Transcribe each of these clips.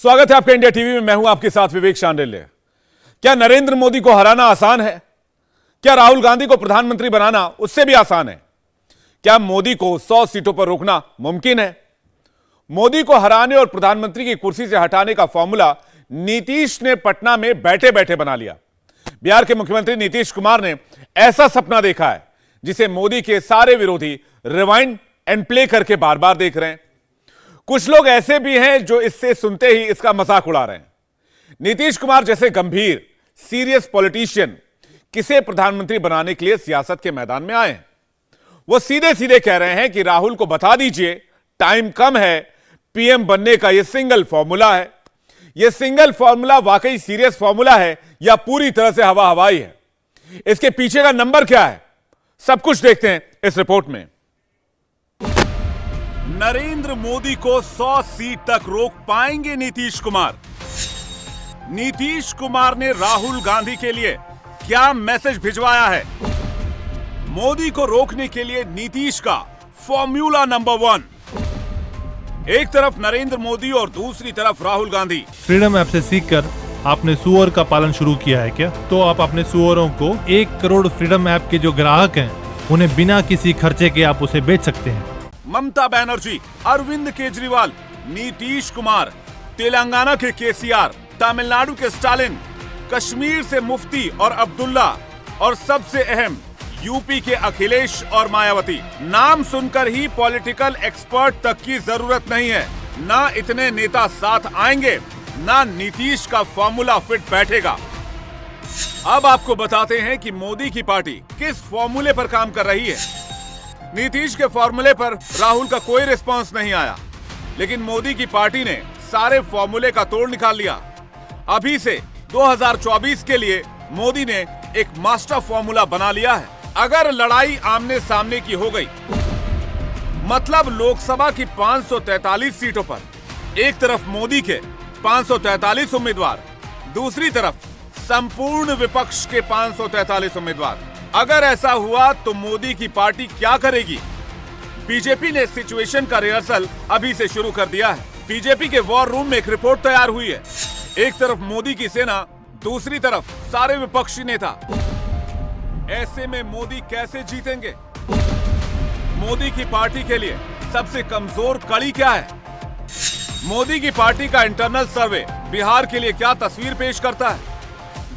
स्वागत है आपका इंडिया टीवी में। मैं हूं आपके साथ विवेक शांडिल्य। क्या नरेंद्र मोदी को हराना आसान है? क्या राहुल गांधी को प्रधानमंत्री बनाना उससे भी आसान है? क्या मोदी को 100 सीटों पर रोकना मुमकिन है? मोदी को हराने और प्रधानमंत्री की कुर्सी से हटाने का फॉर्मूला नीतीश ने पटना में बैठे बैठे बना लिया। बिहार के मुख्यमंत्री नीतीश कुमार ने ऐसा सपना देखा है जिसे मोदी के सारे विरोधी रिवाइंड एंड प्ले करके बार बार देख रहे हैं। कुछ लोग ऐसे भी हैं जो इससे सुनते ही इसका मजाक उड़ा रहे हैं। नीतीश कुमार जैसे गंभीर सीरियस पॉलिटिशियन किसे प्रधानमंत्री बनाने के लिए सियासत के मैदान में आए हैं। वो सीधे सीधे कह रहे हैं कि राहुल को बता दीजिए, टाइम कम है, पीएम बनने का यह सिंगल फॉर्मूला है। यह सिंगल फॉर्मूला वाकई सीरियस फॉर्मूला है या पूरी तरह से हवा हवाई है? इसके पीछे का नंबर क्या है? सब कुछ देखते हैं इस रिपोर्ट में। नरेंद्र मोदी को 100 सीट तक रोक पाएंगे नीतीश कुमार? नीतीश कुमार ने राहुल गांधी के लिए क्या मैसेज भिजवाया है? मोदी को रोकने के लिए नीतीश का फॉर्मूला नंबर 1। एक तरफ नरेंद्र मोदी और दूसरी तरफ राहुल गांधी। फ्रीडम ऐप से सीखकर आपने सुअर का पालन शुरू किया है क्या? तो आप अपने सुअरों को 1 करोड़ फ्रीडम ऐप के जो ग्राहक हैं उन्हें बिना किसी खर्चे के आप उसे बेच सकते हैं। ममता बनर्जी, अरविंद केजरीवाल, नीतीश कुमार, तेलंगाना के केसीआर, तमिलनाडु के स्टालिन, कश्मीर से मुफ्ती और अब्दुल्ला और सबसे अहम यूपी के अखिलेश और मायावती। नाम सुनकर ही पॉलिटिकल एक्सपर्ट तक की जरूरत नहीं है। ना इतने नेता साथ आएंगे, ना नीतीश का फॉर्मूला फिट बैठेगा। अब आपको बताते हैं कि मोदी की पार्टी किस फॉर्मूले पर काम कर रही है। नीतीश के फॉर्मूले पर राहुल का कोई रिस्पांस नहीं आया, लेकिन मोदी की पार्टी ने सारे फॉर्मूले का तोड़ निकाल लिया। अभी से 2024 के लिए मोदी ने एक मास्टर फॉर्मूला बना लिया है। अगर लड़ाई आमने सामने की हो गई, मतलब लोकसभा की 543 सीटों पर एक तरफ मोदी के 543 उम्मीदवार, दूसरी तरफ संपूर्ण विपक्ष के 543 उम्मीदवार। अगर ऐसा हुआ तो मोदी की पार्टी क्या करेगी? बीजेपी ने सिचुएशन का रिहर्सल अभी से शुरू कर दिया है। बीजेपी के वॉर रूम में एक रिपोर्ट तैयार हुई है। एक तरफ मोदी की सेना, दूसरी तरफ सारे विपक्षी नेता। ऐसे में मोदी कैसे जीतेंगे? मोदी की पार्टी के लिए सबसे कमजोर कड़ी क्या है? मोदी की पार्टी का इंटरनल सर्वे बिहार के लिए क्या तस्वीर पेश करता है?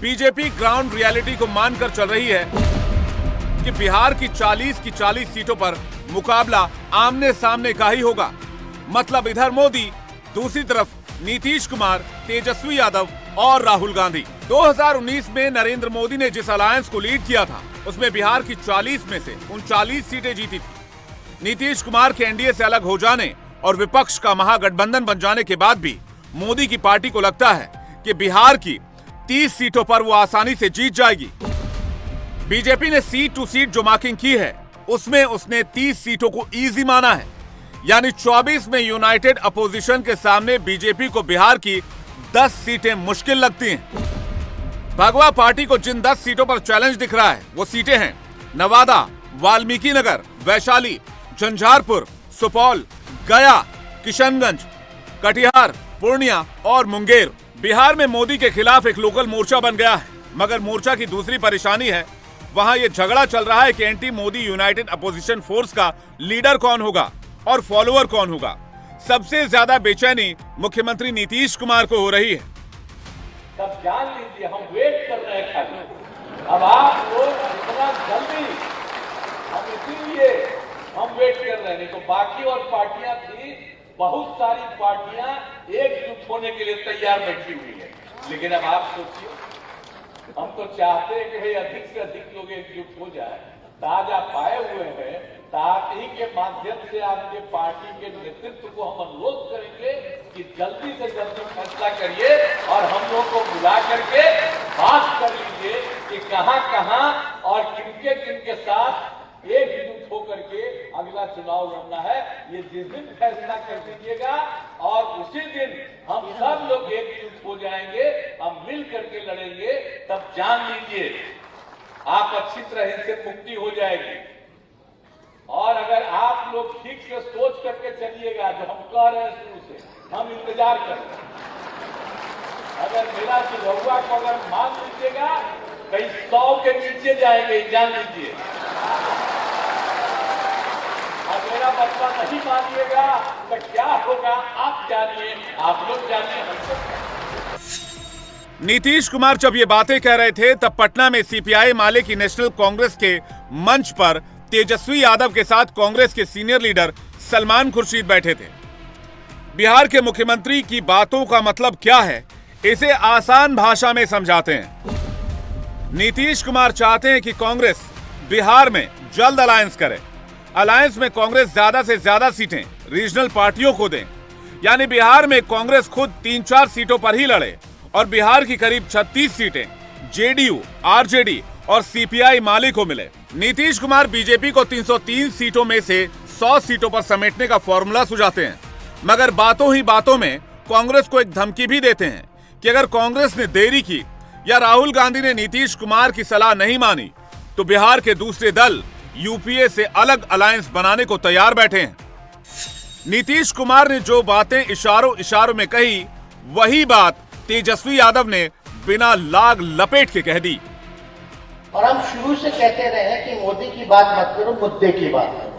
बीजेपी ग्राउंड रियलिटी को मानकर चल रही है कि बिहार की 40 सीटों पर मुकाबला आमने सामने का ही होगा। मतलब इधर मोदी, दूसरी तरफ नीतीश कुमार, तेजस्वी यादव और राहुल गांधी। 2019 में नरेंद्र मोदी ने जिस अलायंस को लीड किया था उसमें बिहार की 40 में से 39 सीटें जीती थी। नीतीश कुमार के एनडीए से अलग हो जाने और विपक्ष का महागठबंधन बन जाने के बाद भी मोदी की पार्टी को लगता है कि बिहार की 30 सीटों पर वो आसानी से जीत जाएगी। बीजेपी ने सीट टू सीट जो मार्किंग की है उसमें उसने 30 सीटों को इजी माना है। यानी 24 में यूनाइटेड अपोजिशन के सामने बीजेपी को बिहार की 10 सीटें मुश्किल लगती हैं। भगवा पार्टी को जिन 10 सीटों पर चैलेंज दिख रहा है वो सीटें हैं नवादा, वाल्मीकि नगर, वैशाली, झंझारपुर, सुपौल, गया, किशनगंज, कटिहार, पूर्णिया और मुंगेर। बिहार में मोदी के खिलाफ एक लोकल मोर्चा बन गया है, मगर मोर्चा की दूसरी परेशानी है, वहां यह झगड़ा चल रहा है कि anti Modi United opposition force का लीडर कौन होगा और फॉलोअर कौन होगा। सबसे ज्यादा बेचैनी मुख्यमंत्री नीतीश कुमार को हो रही है। तब जान लीजिए हम वेट कर रहे हैं खाली। अब आप लोग इतना जल्दी, हम इसीलिए हम वेट कर रहे हैं। नहीं तो बाकी और पार्टियां थी, बहुत सारी पार्टियां एकजुट होने के लिए तैयार बैठी हुई है। लेकिन अब आप सोचिए, हम तो चाहते हैं कि अधिक से अधिक लोग एकजुट हो जाए। ताजा पाए हुए हैं, ताकि के माध्यम से आपके पार्टी के नेतृत्व को हम अनुरोध करेंगे कि जल्दी से जल्दी फैसला करिए और हम लोग को बुला करके बात कर लीजिए कि कहां कहां और किनके किनके साथ एकजुट होकर के अगला चुनाव लड़ना है। ये जिस दिन फैसला कर दीजिएगा और उसी दिन हम सब लोग एकजुट हो जाएंगे, हम मिल करके लड़ेंगे, तब जान लीजिए आप अच्छी तरह से मुक्ति हो जाएगी। और अगर आप लोग ठीक से सोच करके चलिएगा, जो हम कह रहे हैं शुरू से, हम इंतजार कर रहे हैं। अगर मेरा सुझाव को अगर मान लीजिएगा, कहीं 100 के नीचे जाएंगे, जान लीजिए। और मेरा मसला नहीं मानिएगा तो क्या होगा आप जानिए, आप लोग जानिए, हम लोग। नीतीश कुमार जब ये बातें कह रहे थे तब पटना में सीपीआई माले की नेशनल कांग्रेस के मंच पर तेजस्वी यादव के साथ कांग्रेस के सीनियर लीडर सलमान खुर्शीद बैठे थे। बिहार के मुख्यमंत्री की बातों का मतलब क्या है, इसे आसान भाषा में समझाते हैं। नीतीश कुमार चाहते हैं कि कांग्रेस बिहार में जल्द अलायंस करे। अलायंस में कांग्रेस ज्यादा से ज्यादा सीटें रीजनल पार्टियों को दें, यानी बिहार में कांग्रेस खुद 3-4 सीटों पर ही लड़े और बिहार की करीब 36 सीटें जेडीयू, आरजेडी और सीपीआई माले को मिले। नीतीश कुमार बीजेपी को 303 सीटों में से 100 सीटों पर समेटने का फॉर्मूला सुझाते हैं, मगर बातों ही बातों में कांग्रेस को एक धमकी भी देते हैं कि अगर कांग्रेस ने देरी की या राहुल गांधी ने नीतीश कुमार की सलाह नहीं मानी तो बिहार के दूसरे दल यूपीए से अलग अलायंस बनाने को तैयार बैठे हैं। नीतीश कुमार ने जो बातें इशारों इशारों में कही, वही बात तेजस्वी यादव ने बिना लाग लपेट के कह दी। और हम शुरू से कहते रहे हैं कि मोदी की बात मत करो, मुद्दे की बात करो।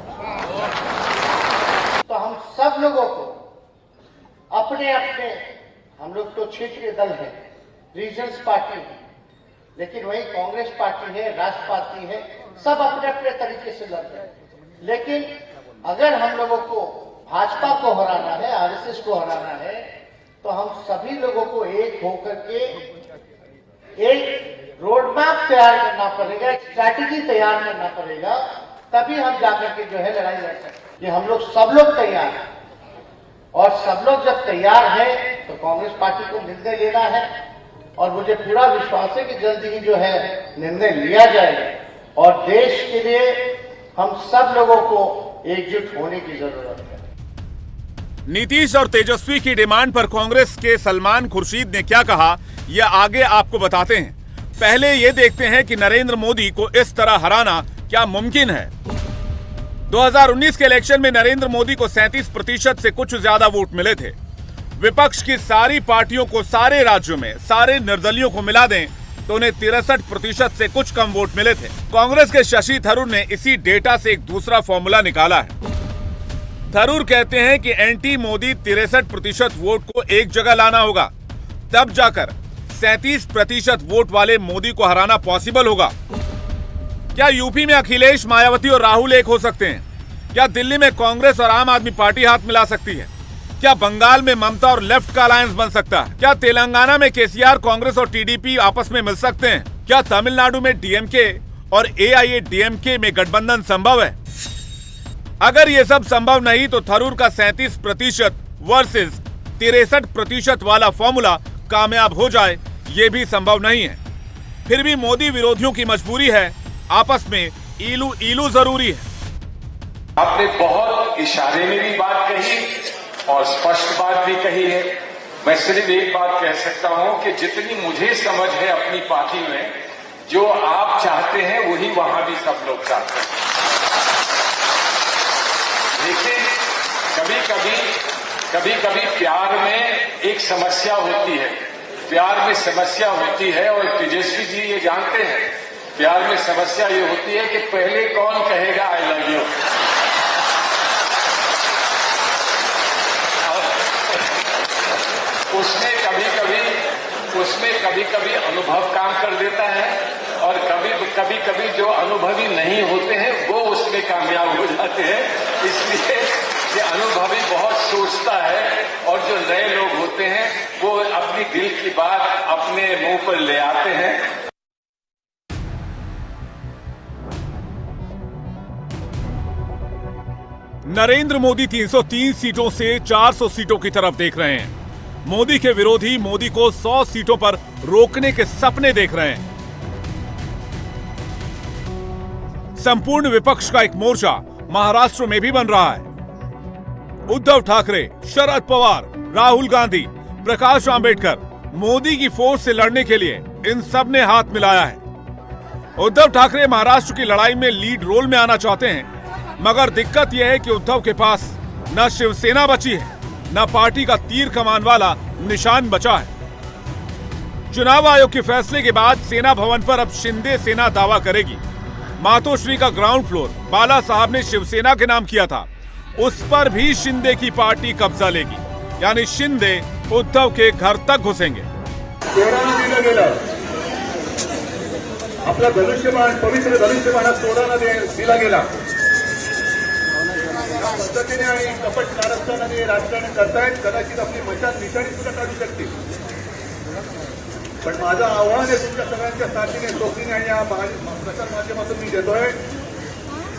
तो हम सब लोगों को अपने अपने, हम लोग तो क्षेत्रीय दल हैं, रीजनल पार्टी है, लेकिन वही कांग्रेस पार्टी है, राष्ट्र पार्टी है, सब अपने अपने तरीके से लड़ रहे हैं। लेकिन अगर हम लोगों को भाजपा को हराना है, आरएसएस को हराना है, तो हम सभी लोगों को एक होकर के एक रोड मैप तैयार करना पड़ेगा, एक स्ट्रैटेजी तैयार करना पड़ेगा, तभी हम जाकर के जो है लड़ाई लड़ सकते हैं। ये हम लोग सब लोग तैयार हैं, और सब लोग जब तैयार हैं तो कांग्रेस पार्टी को निर्णय लेना है, और मुझे पूरा विश्वास है कि जल्द ही जो है निर्णय लिया जाएगा, और देश के लिए हम सब लोगों को एकजुट होने की जरूरत है। नीतीश और तेजस्वी की डिमांड पर कांग्रेस के सलमान खुर्शीद ने क्या कहा, यह आगे आपको बताते हैं। पहले ये देखते हैं कि नरेंद्र मोदी को इस तरह हराना क्या मुमकिन है। 2019 के इलेक्शन में नरेंद्र मोदी को 37% से कुछ ज्यादा वोट मिले थे। विपक्ष की सारी पार्टियों को सारे राज्यों में सारे निर्दलियों को मिला दें तो उन्हें 63% से कुछ कम वोट मिले थे। कांग्रेस के शशि थरूर ने इसी डेटा से एक दूसरा फॉर्मूला निकाला है। थरूर कहते हैं कि एंटी मोदी 63% वोट को एक जगह लाना होगा, तब जाकर 37% वोट वाले मोदी को हराना पॉसिबल होगा। क्या यूपी में अखिलेश, मायावती और राहुल एक हो सकते हैं? क्या दिल्ली में कांग्रेस और आम आदमी पार्टी हाथ मिला सकती है? क्या बंगाल में ममता और लेफ्ट का अलायंस बन सकता है? क्या तेलंगाना में केसीआर, कांग्रेस और टीडीपी आपस में मिल सकते हैं? क्या तमिलनाडु में डीएमके और एआईएडीएमके में गठबंधन संभव है? अगर ये सब संभव नहीं तो थरूर का 37% वर्सेस 63% वाला फॉर्मूला कामयाब हो जाए, ये भी संभव नहीं है। फिर भी मोदी विरोधियों की मजबूरी है, आपस में ईलू ईलू जरूरी है। आपने बहुत इशारे में भी बात कही और स्पष्ट बात भी कही है। मैं सिर्फ एक बात कह सकता हूं कि जितनी मुझे समझ है अपनी पार्टी में, जो आप चाहते हैं वही वहां भी सब लोग चाहते हैं। लेकिन कभी कभी प्यार में एक समस्या होती है, प्यार में समस्या होती है, और तेजस्वी जी ये जानते हैं, प्यार में समस्या ये होती है कि पहले कौन कहेगा आई लव यू। उसमें कभी कभी अनुभव काम कर देता है, और कभी कभी जो अनुभवी नहीं होते हैं वो उसमें कामयाब हो जाते हैं। इसलिए ये अनुभवी बहुत सोचता है, और जो नए लोग होते हैं वो अपनी दिल की बात अपने मुंह पर ले आते हैं। नरेंद्र मोदी 303 सीटों से 400 सीटों की तरफ देख रहे हैं। मोदी के विरोधी मोदी को 100 सीटों पर रोकने के सपने देख रहे हैं। संपूर्ण विपक्ष का एक मोर्चा महाराष्ट्र में भी बन रहा है। उद्धव ठाकरे, शरद पवार, राहुल गांधी, प्रकाश आंबेडकर मोदी की फोर्स से लड़ने के लिए इन सब ने हाथ मिलाया है। उद्धव ठाकरे महाराष्ट्र की लड़ाई में लीड रोल में आना चाहते हैं, मगर दिक्कत यह है कि उद्धव के पास न शिवसेना बची है, न पार्टी का तीर कमान वाला निशान बचा है। चुनाव आयोग के फैसले के बाद सेना भवन पर अब शिंदे सेना दावा करेगी। मातोश्री का ग्राउंड फ्लोर बाला साहब ने शिवसेना के नाम किया था, उस पर भी शिंदे की पार्टी कब्जा लेगी, यानी शिंदे उद्धव के घर तक घुसेंगे। दिलं गेलं आपला धनुष्यबाण, पवित्र धनुष्यबाणात तोडाला दिला गेला। या पद्धतीने आणि कपट कारस्थानाने राजकारण करतायत, कदाचित आपली मशाल निशाणी सुद्धा काढू शकतील। पण माझं आव्हान आहे तुमच्या सगळ्यांच्या साथीने, सोबतीने आणि या प्रसार माध्यमातून मी देतोय,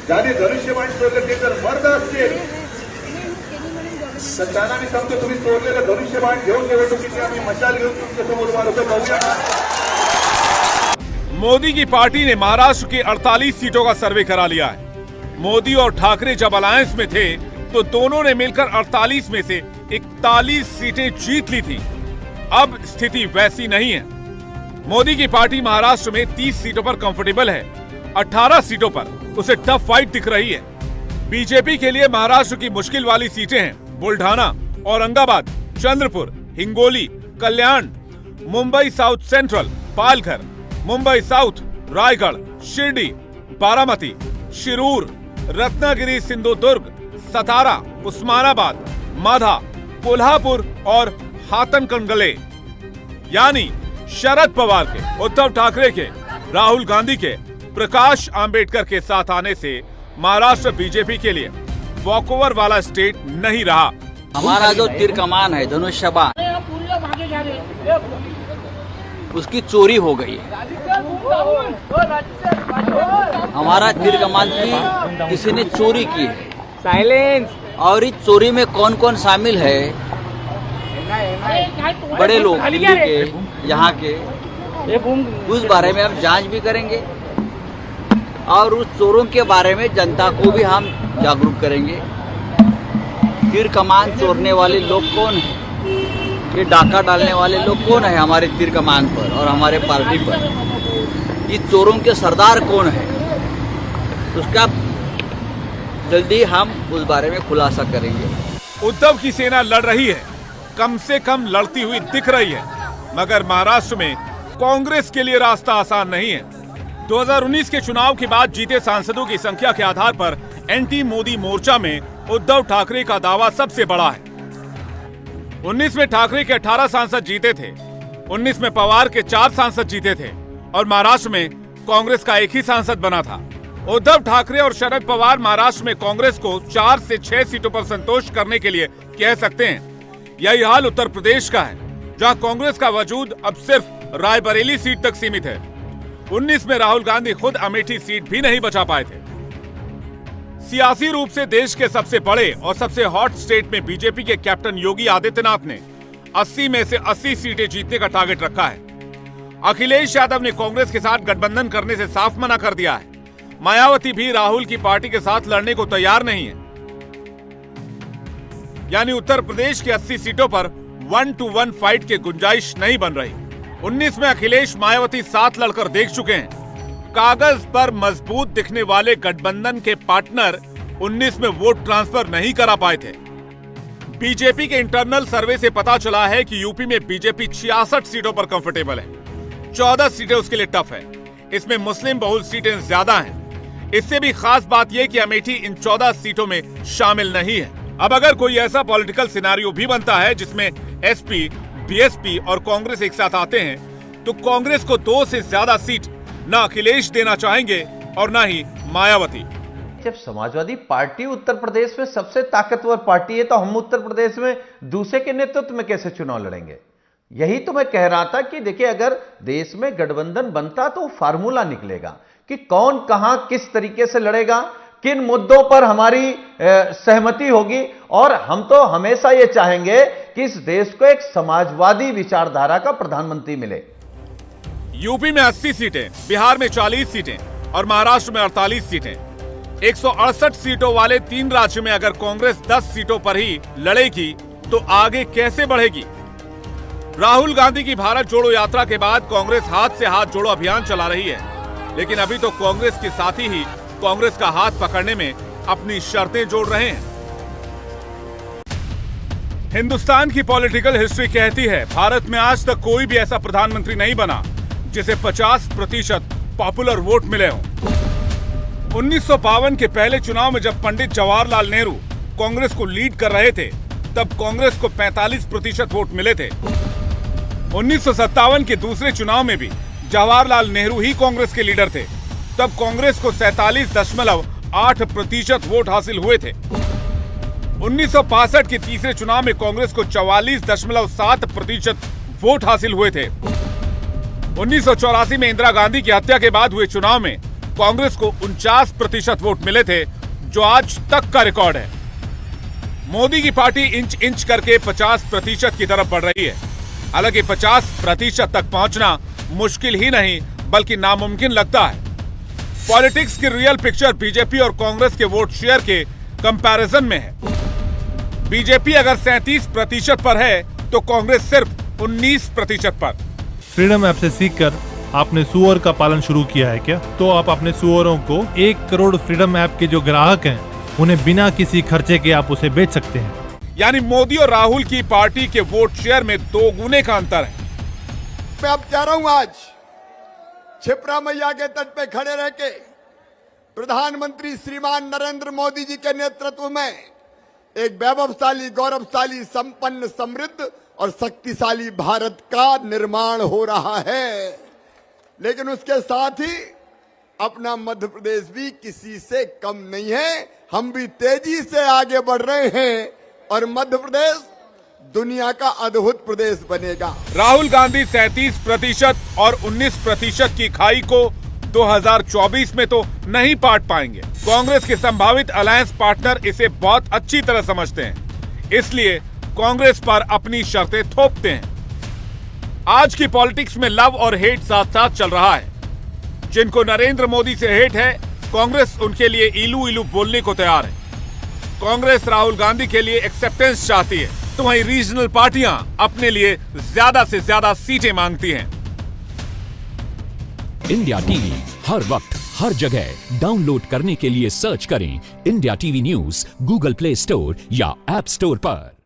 ज्याने धनुष्यबाण सोडले ते जर मर्द असतील तर त्यांना मी सांगतो, तुम्ही सोडलेलं धनुष्यबाण घेऊन निवडणुकीची आम्ही मशाल घेऊन तुमच्या समोर उभा राहतो, बघूया। मोदी की पार्टी ने महाराष्ट्र की 48 सीटों का सर्वे करा लिया है। मोदी और ठाकरे जब अलायंस में थे तो दोनों ने मिलकर 48 में से 41 सीटें जीत ली थी। अब स्थिति वैसी नहीं है। मोदी की पार्टी महाराष्ट्र में 30 सीटों पर कंफर्टेबल है, 18 सीटों पर उसे टफ फाइट दिख रही है। बीजेपी के लिए महाराष्ट्र की मुश्किल वाली सीटें हैं Buldhana, Aurangabad, Chandrapur, Hingoli, Kalyan, Mumbai south central, Palghar, Mumbai south, Raigad, Shirdi, Baramati, Shirur, Ratnagiri, Sindhudurg, Satara, Osmanabad, Madha, Kolhapur और हाथनकंडले। यानी शरद पवार के, उद्धव ठाकरे के, राहुल गांधी के, प्रकाश आंबेडकर के साथ आने से महाराष्ट्र बीजेपी के लिए वॉकओवर वाला स्टेट नहीं रहा। हमारा जो तीर कमान है धनुष्यबाण, उसकी चोरी हो गई है। हमारा तीर कमान की किसी ने चोरी की है। साइलेंस। और इस चोरी में कौन कौन शामिल है, बड़े लोग दिल्ली के, यहाँ के, उस बारे में हम जांच भी करेंगे और उस चोरों के बारे में जनता को भी हम जागरूक करेंगे। तीर कमान चोरने वाले लोग कौन है, ये डाका डालने वाले लोग कौन है हमारे तीर कमान पर और हमारे पार्टी पर, ये चोरों के सरदार कौन है, उसका जल्दी हम उस बारे में खुलासा करेंगे। उद्धव की सेना लड़ रही है, कम से कम लड़ती हुई दिख रही है, मगर महाराष्ट्र में कांग्रेस के लिए रास्ता आसान नहीं है। 2019 के चुनाव के बाद जीते सांसदों की संख्या के आधार पर एंटी मोदी मोर्चा में उद्धव ठाकरे का दावा सबसे बड़ा है। 19 में ठाकरे के 18 सांसद जीते थे, 19 में पवार के 4 सांसद जीते थे और महाराष्ट्र में कांग्रेस का एक ही सांसद बना था। उद्धव ठाकरे और शरद पवार महाराष्ट्र में कांग्रेस को 4 से 6 सीटों पर संतोष करने के लिए कह सकते हैं। यही हाल उत्तर प्रदेश का है, जहां कांग्रेस का वजूद अब सिर्फ रायबरेली सीट तक सीमित है। 19 में राहुल गांधी खुद अमेठी सीट भी नहीं बचा पाए थे। सियासी रूप से देश के सबसे बड़े और सबसे हॉट स्टेट में बीजेपी के कैप्टन योगी आदित्यनाथ ने 80 में से 80 सीटें जीतने का टारगेट रखा है। अखिलेश यादव ने कांग्रेस के साथ गठबंधन करने से साफ मना कर दिया है। मायावती भी राहुल की पार्टी के साथ लड़ने को तैयार नहीं है। यानी उत्तर प्रदेश की 80 सीटों पर 1-to-1 फाइट की गुंजाइश नहीं बन रही। 19 में अखिलेश मायावती साथ लड़कर देख चुके हैं। कागज पर मजबूत दिखने वाले गठबंधन के पार्टनर 19 में वोट ट्रांसफर नहीं करा पाए थे। बीजेपी के इंटरनल सर्वे से पता चला है कि यूपी में बीजेपी 66 सीटों पर कंफर्टेबल है, 14 सीटें उसके लिए टफ है। इसमें मुस्लिम बहुल सीटें ज्यादा हैं। इससे भी खास बात यह कि अमेठी इन 14 सीटों में शामिल नहीं है। अब अगर कोई ऐसा पॉलिटिकल सिनेरियो भी बनता है जिसमें एसपी, बीएसपी और कांग्रेस एक साथ आते हैं, तो कांग्रेस को 2 से ज्यादा सीट न अखिलेश देना चाहेंगे और न ही मायावती। जब समाजवादी पार्टी उत्तर प्रदेश में सबसे ताकतवर पार्टी है, तो हम उत्तर प्रदेश में दूसरे के नेतृत्व में कैसे चुनाव लड़ेंगे? यही तो मैं कह रहा था कि देखिए, अगर देश में गठबंधन बनता तो फार्मूला निकलेगा कि कौन कहां किस तरीके से लड़ेगा, किन मुद्दों पर हमारी सहमति होगी। और हम तो हमेशा ये चाहेंगे कि इस देश को एक समाजवादी विचारधारा का प्रधानमंत्री मिले। यूपी में 80 सीटें, बिहार में 40 सीटें और महाराष्ट्र में 48 सीटें। 168 सीटों वाले 3 राज्यों में अगर कांग्रेस 10 सीटों पर ही लड़ेगी तो आगे कैसे बढ़ेगी? राहुल गांधी की भारत जोड़ो यात्रा के बाद कांग्रेस हाथ से हाथ जोड़ो अभियान चला रही है, लेकिन अभी तो कांग्रेस के साथी ही कांग्रेस का हाथ पकड़ने में अपनी शर्तें जोड़ रहे हैं। हिंदुस्तान की पॉलिटिकल हिस्ट्री कहती है भारत में आज तक कोई भी ऐसा प्रधानमंत्री नहीं बना जिसे 50% पॉपुलर वोट मिले हों। 1952 के पहले चुनाव में जब पंडित जवाहरलाल नेहरू कांग्रेस को लीड कर रहे थे तब कांग्रेस को 45% वोट मिले थे। 1957 के दूसरे चुनाव में भी जवाहरलाल नेहरू ही कांग्रेस के लीडर थे, तब कांग्रेस को 47.8% वोट हासिल हुए थे। 1965 के तीसरे चुनाव में कांग्रेस को 44.7% वोट हासिल हुए थे। 1984 में इंदिरा गांधी की हत्या के बाद हुए चुनाव में कांग्रेस को 49% वोट मिले थे, जो आज तक का रिकॉर्ड है। मोदी की पार्टी इंच इंच करके 50% की तरफ बढ़ रही है। हालांकि 50% तक पहुंचना मुश्किल ही नहीं बल्कि नामुमकिन लगता है। पॉलिटिक्स की रियल पिक्चर बीजेपी और कांग्रेस के वोट शेयर के कंपैरिजन में है। बीजेपी अगर 37% पर है तो कांग्रेस सिर्फ 19% पर। फ्रीडम ऐप से सीखकर आपने सुअर का पालन शुरू किया है क्या? तो आप अपने सुअरों को 1 करोड़ फ्रीडम ऐप के जो ग्राहक हैं उन्हें बिना किसी खर्चे के आप उसे बेच सकते हैं। यानी मोदी और राहुल की पार्टी के वोट शेयर में 2 गुने का अंतर है। मैं अब जा रहा हूं आज क्षिप्रा मैया के तट पे खड़े रह के प्रधानमंत्री श्रीमान नरेंद्र मोदी जी के नेतृत्व में एक वैभवशाली, गौरवशाली, संपन्न, समृद्ध और शक्तिशाली भारत का निर्माण हो रहा है। लेकिन उसके साथ ही अपना मध्य प्रदेश भी किसी से कम नहीं है। हम भी तेजी से आगे बढ़ रहे हैं और मध्य प्रदेश दुनिया का अद्भुत प्रदेश बनेगा। राहुल गांधी 37% और 19% की खाई को 2024 में तो नहीं पाट पाएंगे। कांग्रेस के संभावित अलायंस पार्टनर इसे बहुत अच्छी तरह समझते हैं, इसलिए कांग्रेस पर अपनी शर्तें थोपते हैं। आज की पॉलिटिक्स में लव और हेट साथ साथ चल रहा है। जिनको नरेंद्र मोदी से हेट है, कांग्रेस उनके लिए इलू इलू बोलने को तैयार है। कांग्रेस राहुल गांधी के लिए एक्सेप्टेंस चाहती है, तो वहीं रीजनल पार्टियां अपने लिए ज्यादा से ज्यादा सीटें मांगती हैं। इंडिया टीवी हर वक्त हर जगह डाउनलोड करने के लिए सर्च करें India TV news Google play store या ऐप स्टोर पर।